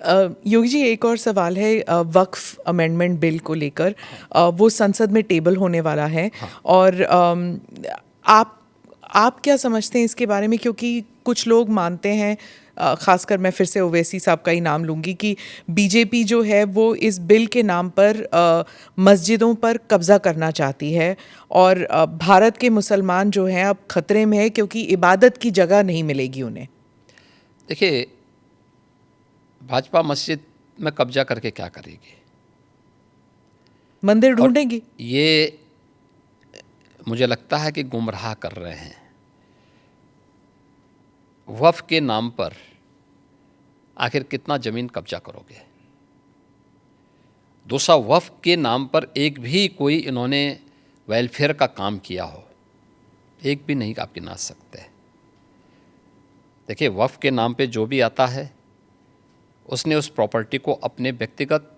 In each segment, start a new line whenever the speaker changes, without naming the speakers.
योगी जी, एक और सवाल है वक्फ अमेंडमेंट बिल को लेकर। वो संसद में टेबल होने वाला है।
हाँ।
और आप क्या समझते हैं इसके बारे में? क्योंकि कुछ लोग मानते हैं, खासकर मैं फिर से ओवैसी साहब का ही नाम लूंगी, कि बीजेपी जो है वो इस बिल के नाम पर मस्जिदों पर कब्जा करना चाहती है, और भारत के मुसलमान जो हैं अब खतरे में है क्योंकि इबादत की जगह नहीं मिलेगी उन्हें।
देखिए, भाजपा मस्जिद में कब्जा करके क्या करेगी?
मंदिर
और
ढूंढेगी।
ये मुझे लगता है कि गुमराह कर रहे हैं। वक्फ के नाम पर आखिर कितना ज़मीन कब्जा करोगे? दूसरा, वक्फ के नाम पर एक भी कोई इन्होंने वेलफेयर का काम किया हो, एक भी नहीं आप गिना सकते। देखिए, वक्फ के नाम पे जो भी आता है उसने उस प्रॉपर्टी को अपने व्यक्तिगत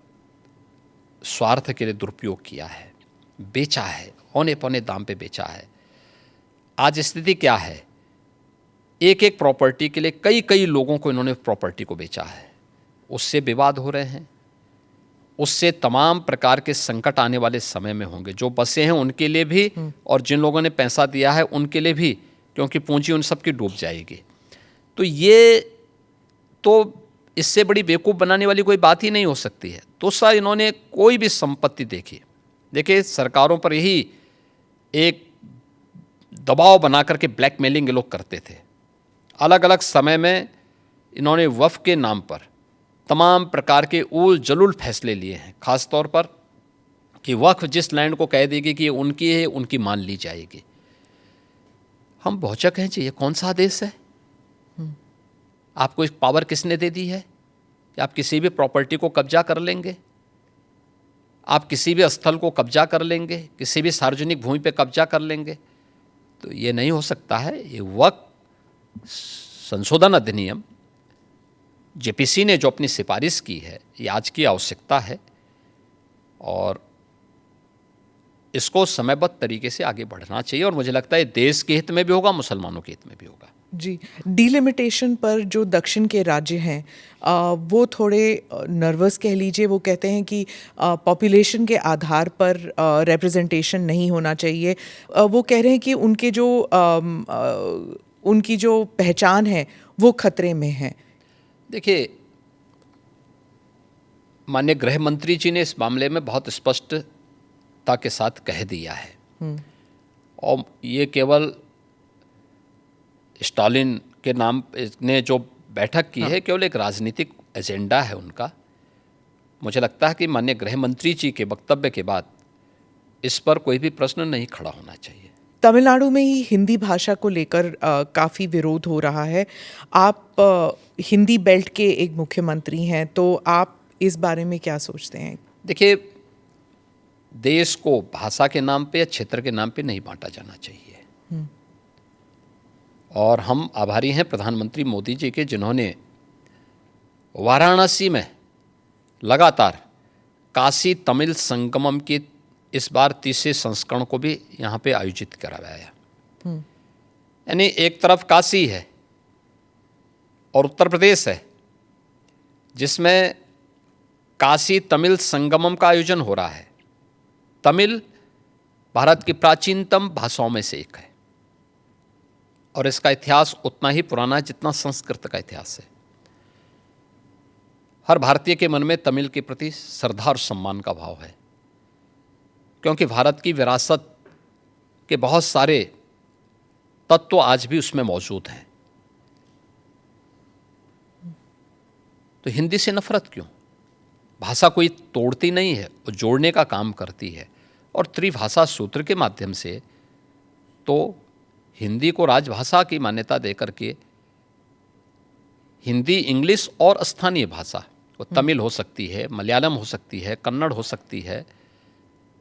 स्वार्थ के लिए दुरुपयोग किया है, बेचा है, औने पौने दाम पे बेचा है। आज स्थिति क्या है? एक एक प्रॉपर्टी के लिए कई कई लोगों को इन्होंने प्रॉपर्टी को बेचा है। उससे विवाद हो रहे हैं, उससे तमाम प्रकार के संकट आने वाले समय में होंगे। जो बसे हैं उनके लिए भी और जिन लोगों ने पैसा दिया है उनके लिए भी, क्योंकि पूंजी उन सब की डूब जाएगी। तो ये तो इससे बड़ी बेवकूफ़ बनाने वाली कोई बात ही नहीं हो सकती है। दूसरा, इन्होंने कोई भी संपत्ति देखी, देखिए सरकारों पर यही एक दबाव बना करके ब्लैकमेलिंग ये लोग करते थे। अलग अलग समय में इन्होंने वक्फ के नाम पर तमाम प्रकार के उल जलूल फैसले लिए हैं। ख़ास तौर पर कि वक्फ जिस लैंड को कह देगी कि ये उनकी है, उनकी मान ली जाएगी। हम भौचक हैं जी, ये कौन सा देश है? आपको एक पावर किसने दे दी है कि आप किसी भी प्रॉपर्टी को कब्जा कर लेंगे? आप किसी भी स्थल को कब्जा कर लेंगे, किसी भी सार्वजनिक भूमि पे कब्जा कर लेंगे? तो ये नहीं हो सकता है। ये वक्फ संशोधन अधिनियम जेपीसी ने जो अपनी सिफारिश की है, ये आज की आवश्यकता है और इसको समयबद्ध तरीके से आगे बढ़ना चाहिए। और मुझे लगता है देश के हित में भी होगा, मुसलमानों के हित में भी होगा।
जी, डिलिमिटेशन पर जो दक्षिण के राज्य हैं वो थोड़े नर्वस कह लीजिए। वो कहते हैं कि पॉपुलेशन के आधार पर रिप्रेजेंटेशन नहीं होना चाहिए। वो कह रहे हैं कि उनकी जो पहचान है वो खतरे में है।
देखिए, माननीय गृह मंत्री जी ने इस मामले में बहुत स्पष्टता के साथ कह दिया है। और ये केवल स्टालिन के नाम ने जो बैठक की है, केवल एक राजनीतिक एजेंडा है उनका। मुझे लगता है कि माननीय गृह मंत्री जी के वक्तव्य के बाद इस पर कोई भी प्रश्न नहीं खड़ा होना चाहिए।
तमिलनाडु में ही हिंदी भाषा को लेकर काफ़ी विरोध हो रहा है। आप हिंदी बेल्ट के एक मुख्यमंत्री हैं, तो आप इस बारे में क्या सोचते हैं?
देखिए, देश को भाषा के नाम पे या क्षेत्र के नाम पे नहीं बांटा जाना चाहिए। और हम आभारी हैं प्रधानमंत्री मोदी जी के, जिन्होंने वाराणसी में लगातार काशी तमिल संगमम की इस बार तीसरे संस्करण को भी यहाँ पे आयोजित करवाया। यानी एक तरफ काशी है और उत्तर प्रदेश है, जिसमें काशी तमिल संगमम का आयोजन हो रहा है। तमिल भारत की प्राचीनतम भाषाओं में से एक है और इसका इतिहास उतना ही पुराना है जितना संस्कृत का इतिहास है। हर भारतीय के मन में तमिल के प्रति श्रद्धा और सम्मान का भाव है, क्योंकि भारत की विरासत के बहुत सारे तत्व आज भी उसमें मौजूद हैं। तो हिंदी से नफरत क्यों? भाषा कोई तोड़ती नहीं है, वो जोड़ने का काम करती है। और त्रिभाषा सूत्र के माध्यम से तो हिंदी को राजभाषा की मान्यता देकर के हिंदी, इंग्लिश और स्थानीय भाषा, वो तमिल हो सकती है, मलयालम हो सकती है, कन्नड़ हो सकती है,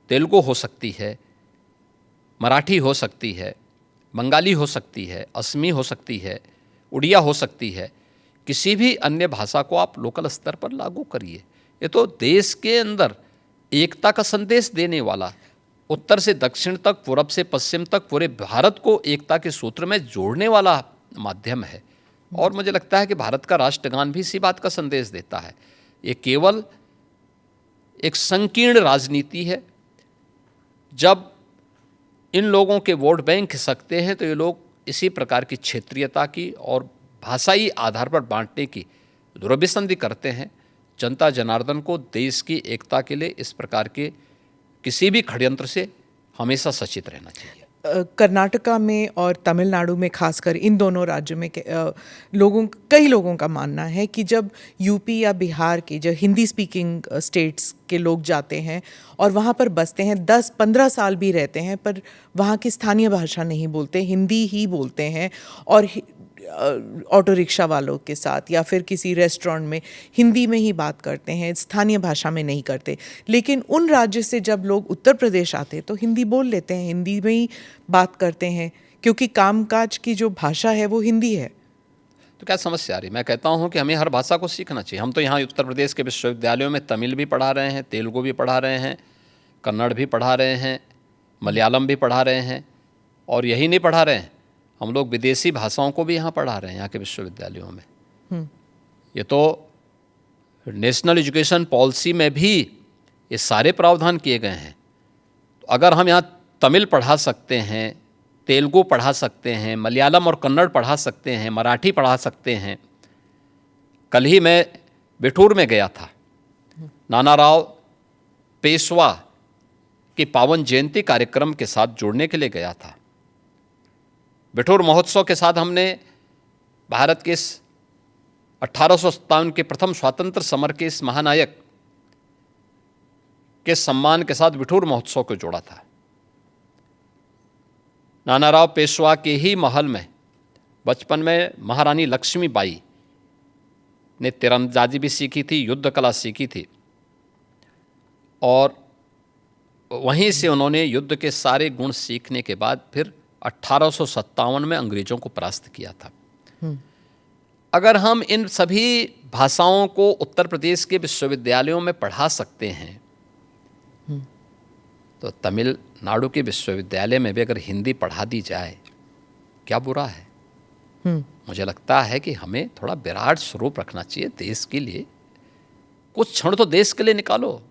तेलुगु हो सकती है, मराठी हो सकती है, बंगाली हो सकती है, असमी हो सकती है, उड़िया हो सकती है। किसी भी अन्य भाषा को आप लोकल स्तर पर लागू करिए। ये तो देश के अंदर एकता का संदेश देने वाला, उत्तर से दक्षिण तक, पूरब से पश्चिम तक पूरे भारत को एकता के सूत्र में जोड़ने वाला माध्यम है। और मुझे लगता है कि भारत का राष्ट्रगान भी इसी बात का संदेश देता है ये केवल एक संकीर्ण राजनीति है। जब इन लोगों के वोट बैंक खिसकते हैं तो ये लोग इसी प्रकार की क्षेत्रीयता की और भाषाई आधार पर बांटने की दुरभिसंधि करते हैं। जनता जनार्दन को देश की एकता के लिए इस प्रकार के किसी भी षड्यंत्र से हमेशा सचेत रहना चाहिए।
कर्नाटका में और तमिलनाडु में, खासकर इन दोनों राज्यों में कई लोगों का मानना है कि जब यूपी या बिहार के जो हिंदी स्पीकिंग स्टेट्स के लोग जाते हैं और वहाँ पर बसते हैं, 10-15 साल भी रहते हैं, पर वहाँ की स्थानीय भाषा नहीं बोलते, हिंदी ही बोलते हैं, और ऑटो रिक्शा वालों के साथ या फिर किसी रेस्टोरेंट में हिंदी में ही बात करते हैं, स्थानीय भाषा में नहीं करते। लेकिन उन राज्य से जब लोग उत्तर प्रदेश आते हैं तो हिंदी बोल लेते हैं, हिंदी में ही बात करते हैं, क्योंकि कामकाज की जो भाषा है वो हिंदी है।
तो क्या समस्या आ रही? मैं कहता हूँ कि हमें हर भाषा को सीखना चाहिए। हम तो यहाँ उत्तर प्रदेश के विश्वविद्यालयों में तमिल भी पढ़ा रहे हैं, तेलुगु भी पढ़ा रहे हैं, कन्नड़ भी पढ़ा रहे हैं, मलयालम भी पढ़ा रहे हैं, और यही नहीं पढ़ा रहे हैं, हम लोग विदेशी भाषाओं को भी यहाँ पढ़ा रहे हैं यहाँ के विश्वविद्यालयों में। ये तो नेशनल एजुकेशन पॉलिसी में भी ये सारे प्रावधान किए गए हैं। तो अगर हम यहाँ तमिल पढ़ा सकते हैं, तेलुगु पढ़ा सकते हैं, मलयालम और कन्नड़ पढ़ा सकते हैं, मराठी पढ़ा सकते हैं। कल ही मैं बिठूर में गया था, नानाराव पेशवा की पावन जयंती कार्यक्रम के साथ जुड़ने के लिए गया था। बिठूर महोत्सव के साथ हमने भारत के इस 1857 के प्रथम स्वतंत्र समर के इस महानायक के सम्मान के साथ बिठूर महोत्सव को जोड़ा था। नानाराव पेशवा के ही महल में बचपन में महारानी लक्ष्मीबाई ने तीरंदाजी भी सीखी थी, युद्ध कला सीखी थी, और वहीं से उन्होंने युद्ध के सारे गुण सीखने के बाद फिर 1857 में अंग्रेजों को परास्त किया था। अगर हम इन सभी भाषाओं को उत्तर प्रदेश के विश्वविद्यालयों में पढ़ा सकते हैं तो तमिलनाडु के विश्वविद्यालय में भी अगर हिंदी पढ़ा दी जाए, क्या बुरा है? मुझे लगता है कि हमें थोड़ा विराट स्वरूप रखना चाहिए देश के लिए। कुछ क्षण तो देश के लिए निकालो।